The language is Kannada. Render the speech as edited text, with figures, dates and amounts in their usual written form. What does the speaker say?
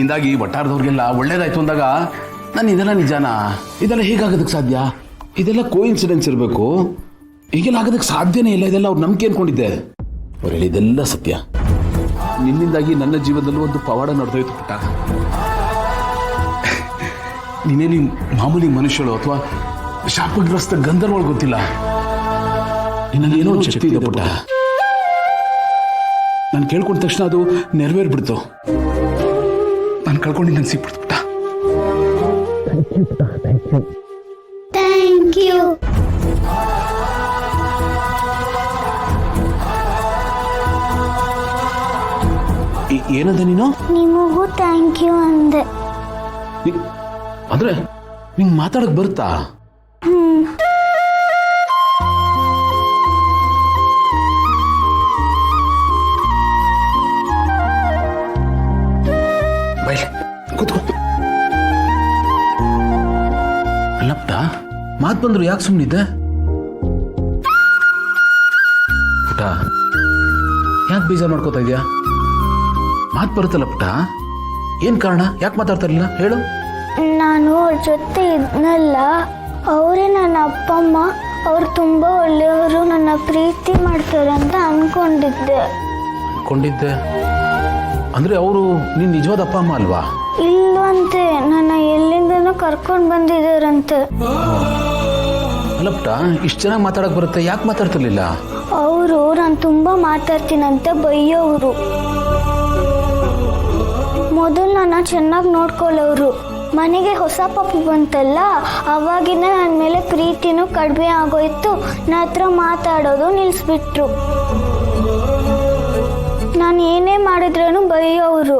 ನಿನ್ನಿಂದಾಗಿ ವಟಾರದವ್ರಿಗೆಲ್ಲ ಒಳ್ಳೇದಾಯ್ತು ಅಂದಾಗ ನಾನು ಇದೆಲ್ಲ ನಿಜಾನಾ? ಇದೆಲ್ಲ ಹೇಗಾಗೋದಕ್ಕೆ ಸಾಧ್ಯ? ಇದೆಲ್ಲ ಕೋಇನ್ಸಿಡೆನ್ಸ್ ಇರಬೇಕು. ಹೀಗೆಲ್ಲ ಆಗೋದಕ್ಕೆ ಸಾಧ್ಯನೇ ಇಲ್ಲ. ಇದೆಲ್ಲ ಅವ್ರು ನಂಬಿಕೆ ಅನ್ಕೊಂಡಿದ್ದೆ. ಅವ್ರು ಹೇಳಿದೆಲ್ಲ ಸತ್ಯ. ನಿನ್ನಿಂದಾಗಿ ನನ್ನ ಜೀವನದಲ್ಲೂ ಒಂದು ಪವಾಡ ನಡೆದೋಯ್ತು ಪುಟ್ಟ. ನೀನೇನು ಮಾಮೂಲಿ ಮನುಷ್ಯಳು ಅಥವಾ ಶಾಪಗ್ರಸ್ತ ಗಂಧರ್ವಳು ಗೊತ್ತಿಲ್ಲ. ನಿನ್ನಲ್ಲಿ ಏನೋ ಒಂದು ಶಕ್ತಿ ಇದೆ ಪುಟ್ಟ. ನಾನು ಕೇಳ್ಕೊಂಡ ತಕ್ಷಣ ಅದು ನೆರವೇರ್ಬಿಡ್ತು. ನಾನು ಕಳ್ಕೊಂಡು ನಂಗೆ ಸಿಕ್ಬಿಡ್ತು ಪುಟ್ಟ. Thank you. ಏನಂದ ನೀನು? ನಿಮಗೂ ಥ್ಯಾಂಕ್ ಯು ಅಂದೆ. ಅಂದ್ರೆ ನಿಂಗೆ ಮಾತಾಡಕ್ ಬರುತ್ತಾ? ಕೂತ್ಕೋ. ಅಲ್ಲಪ್ಪ, ಮಾತು ಬಂದ್ರು ಯಾಕೆ ಸುಮ್ಮನಿದ್ದೆ? ಪುಟ, ಯಾಕೆ ಬೇಜಾರು ಮಾಡ್ಕೋತಾ ಇದೆಯಾ? ಮಾತು ಬರುತ್ತಲ್ಲ ಪುಟ, ಏನ್ ಕಾರಣ? ಯಾಕೆ ಮಾತಾಡ್ತಾ ಇರಲಿಲ್ಲ ಹೇಳು? ನಾನು ಅವ್ರ ಜೊತೆ ಇದ್ನಲ್ಲ, ಅವರೇ ನನ್ನ ಅಪ್ಪ ಅಮ್ಮ. ಅವ್ರು ತುಂಬ ಒಳ್ಳೆಯವರು, ನನ್ನ ಪ್ರೀತಿ ಮಾಡ್ತಾರೆ ಅಂತ ಅನ್ಕೊಂಡಿದ್ದೆ. ಅಂದ್ರೆ ಅವರು ನಿನ್ ನಿಜವಾದ ಅಪ್ಪ ಅಮ್ಮ ಅಲ್ವಾ? ಇಲ್ವಂತೆ, ನನ್ನ ಎಲ್ಲಿಂದನೂ ಕರ್ಕೊಂಡು ಬಂದಿದ್ದಾರಂತೆ. ಅಲ್ಲ ಪುಟ, ಇಷ್ಟು ಚೆನ್ನಾಗಿ ಮಾತಾಡಕ್ ಬರುತ್ತೆ, ಯಾಕೆ ಮಾತಾಡ್ತಿರ್ಲಿಲ್ಲ? ಅವರು ನಾನು ತುಂಬ ಮಾತಾಡ್ತೀನಂತೆ ಬೈಯೋರು. ಮೊದಲು ನನ್ನ ಚೆನ್ನಾಗಿ ನೋಡ್ಕೊಳ್ಳೋರು. ಮನೆಗೆ ಹೊಸ ಪಾಪು ಬಂತಲ್ಲ, ಅವಾಗಿಂದ ನನ್ನ ಮೇಲೆ ಪ್ರೀತಿನೂ ಕಡಿಮೆ ಆಗೋಯ್ತು. ನನ್ನ ಹತ್ರ ಮಾತಾಡೋದು ನಿಲ್ಲಿಸ್ಬಿಟ್ರು. ನಾನು ಏನೇ ಮಾಡಿದ್ರೂ ಬೈಯೋರು.